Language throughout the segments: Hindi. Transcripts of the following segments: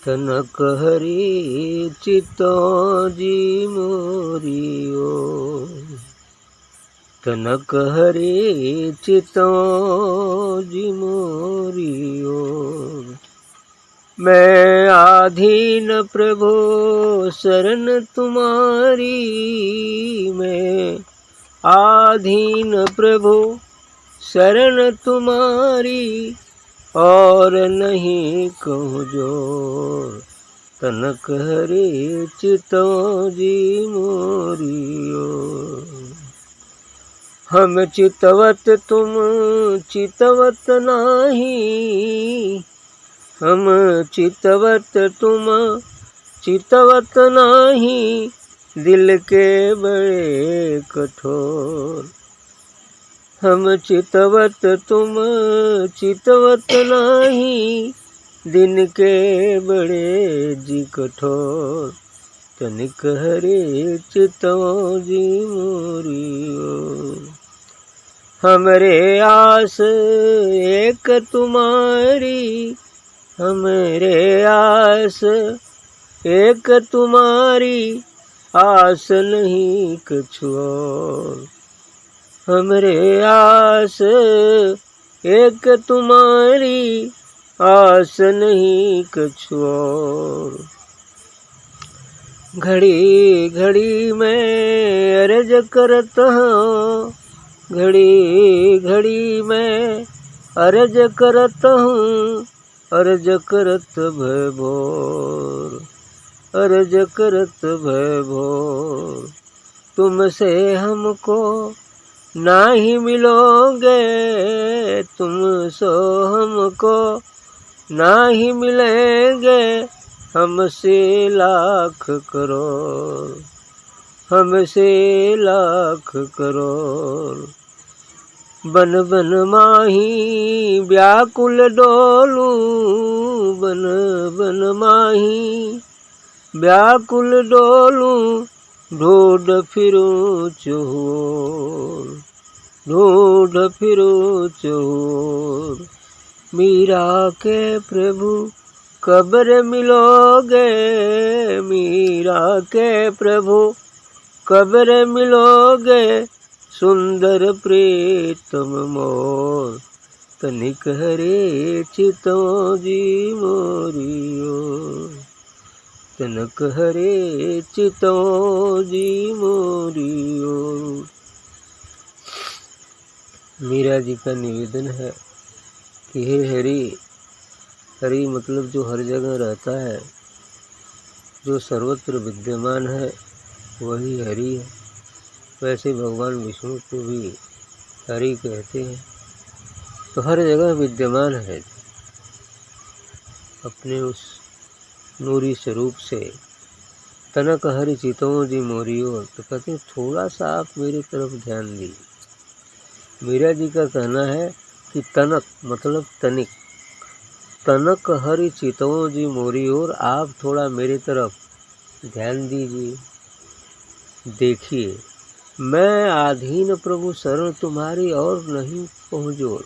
तनक हरि चितौं जी मोरियो, तनक हरि चितौं जी मोरियो। मैं आधीन प्रभु शरण तुम्हारी, मैं आधीन प्रभु शरण तुम्हारी, और नहीं कहूँ जोर। तनक हरि चितौं जी मोरियो। हम चितवत तुम चितवत नाही, हम चितवत तुम चितवत नाही, दिल के बड़े कठोर। हम चितवत तुम चितवत नाही, दिन के बड़े जी कठोर। तनिक हरि चितौं जी मोरियो। हमरे आस एक तुम्हारी, हमरे आस एक तुम्हारी, आस नहीं कछु और। हमरे आस एक तुम्हारी, आस नहीं कछु और। घड़ी घड़ी मैं अर्ज करत हूँ, घड़ी घड़ी मैं अर्ज करत हूँ, अर्ज करत भय भोर, अर्ज करत भय भोर। तुमसे हमको नाही मिलोगे, तुम सो हमको नाही मिलेंगे, हमसे लाख करोड़, हमसे लाख करोड़। बन बन माही व्याकुल डोलूं, बन बन माही व्याकुल डोलूं, ढूंढ फिरूं चहुओर, ढूंढ फिरूं चहुओर। मीरा के प्रभु कब्र मिलोगे, मीरा के प्रभु कब्र मिलोगे, सुंदर प्रीतम मोर। तनिक हरि चितौं जी मोरियो, तनक हरि चितौं जी मोरियो। मीरा जी का निवेदन है कि हे हरि, हरि मतलब जो हर जगह रहता है, जो सर्वत्र विद्यमान है, वही हरि है। वैसे भगवान विष्णु को भी हरि कहते हैं। तो हर जगह विद्यमान है अपने उस नूरी स्वरूप से। तनक हरि चितौं जी मोरियो, तो कहते हैं थोड़ा सा आप मेरी तरफ ध्यान दीजिए। मीरा जी का कहना है कि तनक मतलब तनिक, तनक हरि चितौं जी मोरियो, और आप थोड़ा मेरी तरफ ध्यान दीजिए, देखिए। मैं आधीन प्रभु शरण तुम्हारी, और नहीं कहूँ जोर।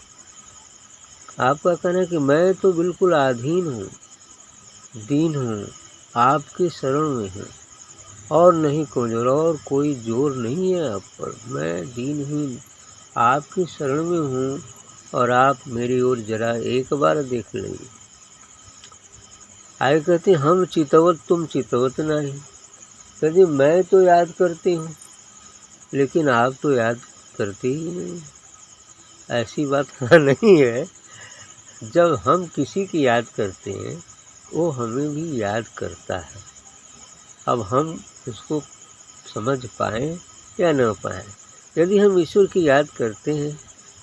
आपका कहना है कि मैं तो बिल्कुल आधीन हूँ, दीन हूँ, आपके शरण में हूँ, और नहीं कहूँ जोर, और कोई जोर नहीं है आप पर। मैं दीनहीन आपकी शरण में हूँ, और आप मेरी ओर जरा एक बार देख लीजिए। आगे कहते हम चितवत तुम चितवत नहीं। कहते मैं तो याद करती हूँ, लेकिन आप तो याद करते ही नहीं। ऐसी बात नहीं है। जब हम किसी की याद करते हैं, वो हमें भी याद करता है। अब हम उसको समझ पाएँ या न पाएँ, यदि हम ईश्वर की याद करते हैं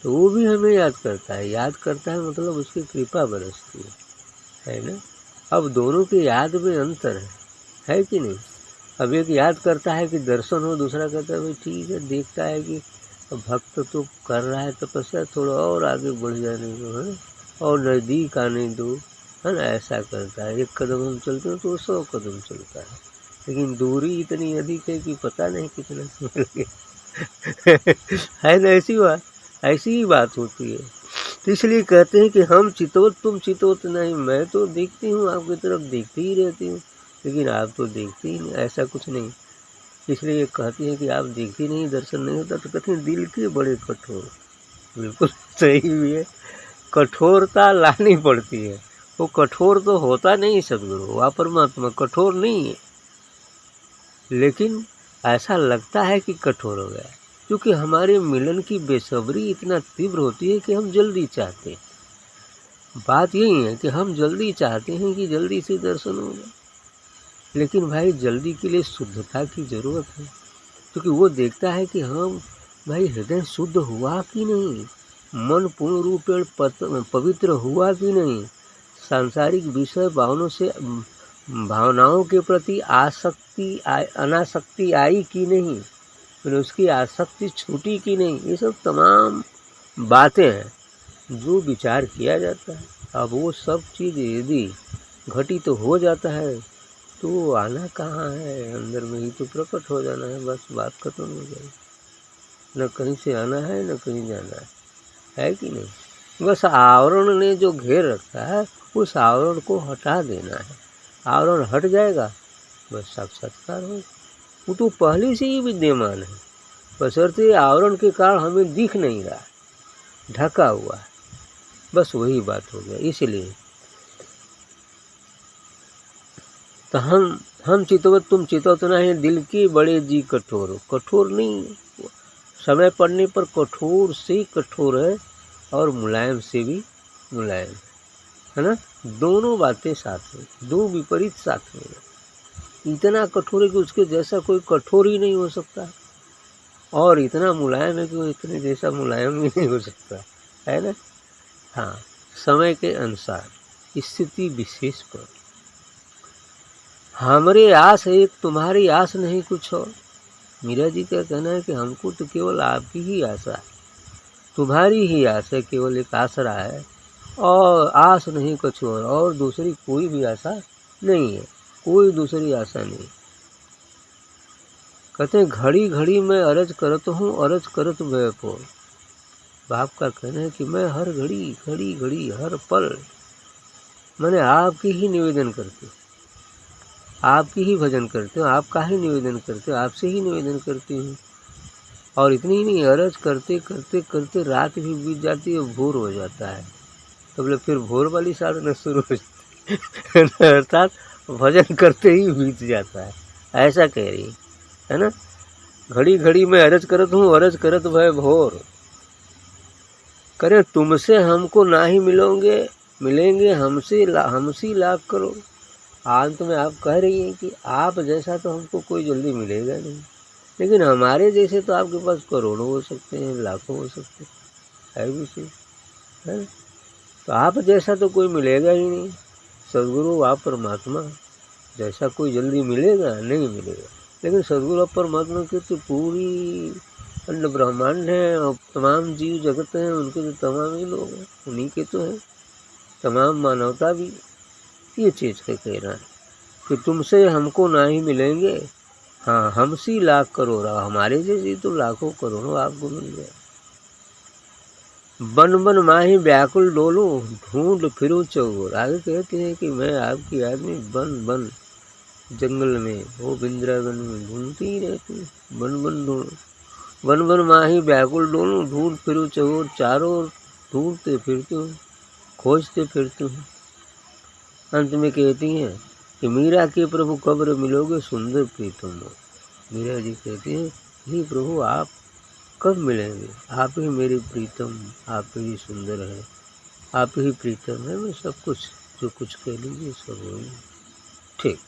तो वो भी हमें याद करता है। याद करता है मतलब उसकी कृपा बरसती है ना। अब दोनों की याद में अंतर है कि नहीं। अब एक याद करता है कि दर्शन हो, दूसरा कहता है भाई ठीक है, देखता है कि भक्त तो कर रहा है तपस्या, थोड़ा और आगे बढ़ जाने दो, है, और नज़दीक आने दो, है ना। ऐसा करता है। एक कदम हम चलते हैं तो 100 कदम चलता है, लेकिन दूरी इतनी अधिक है कि पता नहीं कितना समय लगे। है ना, ऐसी बात, ऐसी ही बात होती है। तो इसलिए कहते हैं कि हम चितवत तुम चितवत नहीं। मैं तो देखती हूँ आपकी तरफ, देखती ही रहती हूँ, लेकिन आप तो देखते ही नहीं, ऐसा कुछ नहीं। इसलिए ये कहती है कि आप देखती नहीं, दर्शन नहीं होता। तो कहते हैं दिल के बड़े कठोर। बिल्कुल सही भी है, कठोरता लानी पड़ती है। वो कठोर तो होता नहीं सदगुरु, वह परमात्मा कठोर नहीं है, लेकिन ऐसा लगता है कि कठोर हो गया, क्योंकि हमारे मिलन की बेसब्री इतना तीव्र होती है कि हम जल्दी चाहते हैं। बात यही है कि हम जल्दी चाहते हैं कि जल्दी से दर्शन हो जाए, लेकिन भाई जल्दी के लिए शुद्धता की ज़रूरत है, क्योंकि वो देखता है कि हम भाई हृदय शुद्ध हुआ कि नहीं, मन पूर्ण रूप में पवित्र हुआ कि नहीं, सांसारिक विषय भावनाओं के प्रति अनासक्ति आई कि नहीं, फिर उसकी आसक्ति छूटी कि नहीं। ये सब तमाम बातें हैं जो विचार किया जाता है। अब वो सब चीज़ यदि घटित तो हो जाता है तो आना कहाँ है, अंदर में ही तो प्रकट हो जाना है, बस बात खत्म हो जाएगी। न कहीं से आना है न कहीं जाना है कि नहीं। बस आवरण ने जो घेर रखा है उस आवरण को हटा देना है। आवरण हट जाएगा, बस साक्षात्कार हो। वो तो पहले से ही विद्यमान है, बशर्ते आवरण के कारण हमें दिख नहीं रहा, ढका हुआ है। बस वही बात हो गया। इसलिए तो हम चितवत तुम चितवत नहीं, दिल के बड़े जी कठोर। कठोर नहीं, समय पड़ने पर कठोर से कठोर है और मुलायम से भी मुलायम है ना। दोनों बातें साथ में, दो विपरीत साथ में। इतना कठोर है कि उसके जैसा कोई कठोर ही नहीं हो सकता, और इतना मुलायम है कि वो इतने जैसा मुलायम ही नहीं हो सकता, है ना। हाँ, समय के अनुसार स्थिति विशेष पर हमारे आस है एक, तुम्हारी आस नहीं कुछ और। मीरा जी का कहना है कि हमको तो केवल आपकी ही आशा है, तुम्हारी ही आस है, केवल एक आसरा है, और आस नहीं कुछ और दूसरी कोई भी आशा नहीं है, कोई दूसरी आशा नहीं। कहते हैं घड़ी घड़ी मैं अर्ज करत हूँ, अर्ज करत व्याकुल। बाप का कहना है कि मैं हर घड़ी घड़ी घड़ी हर पल मैंने आपकी ही निवेदन करती हूँ, आपकी ही भजन करते हो, आपका ही निवेदन करते हो, आपसे ही निवेदन करती हूँ। और इतनी ही नहीं, अरज करते करते करते रात भी बीत जाती है, भोर हो जाता है, तब फिर भोर वाली साधना शुरू हो जाती है, अर्थात भजन करते ही बीत जाता है, ऐसा कह रही है ना। घड़ी घड़ी में अरज करत हूँ, अरज करत भय भोर। करे तुमसे हमको ना ही मिलेंगे हमसे लाख करो। अंत में आप कह रही हैं कि आप जैसा तो हमको कोई जल्दी मिलेगा नहीं, लेकिन हमारे जैसे तो आपके पास करोड़ों हो सकते हैं, लाखों हो सकते हैं, है भी सही है। तो आप जैसा तो कोई मिलेगा ही नहीं, सदगुरु आप परमात्मा जैसा कोई जल्दी मिलेगा नहीं मिलेगा। लेकिन सदगुरु आप परमात्मा की तो पूरी अंड ब्रह्मांड है, और तमाम जीव जगत हैं, उनके तो तमाम ही लोग हैं, उन्हीं के तो हैं, तमाम मानवता भी ये चीज़ के कह रहा है कि तुमसे हमको ना ही मिलेंगे, हाँ हमसे लाख करोड़, हमारे जैसे तो लाखों करोड़ों आपको मिल जाए। बन बन माही व्याकुल डोलूं, ढूंढ फिरूं चौगोर। आगे कहते हैं कि मैं आपकी आदमी बन बन जंगल में, वो बिंद्रावन में ढूंढती ही रहती हूँ, बन बन ढूंढ, बन बन माही व्याकुल डोलूं, ढूंढ फिरूं चौगोर। चारों ओर ढूंढते फिरती हूँ, खोजते फिरती हूँ। अंत में कहती हैं कि मीरा के प्रभु कब्र मिलोगे सुंदर प्रीतम हो। मीरा जी कहती हैं हे प्रभु आप कब मिलेंगे, आप ही मेरे प्रीतम, आप ही सुंदर है, आप ही प्रीतम है, मैं सब कुछ जो कुछ कह लीजिए सब हो ठीक।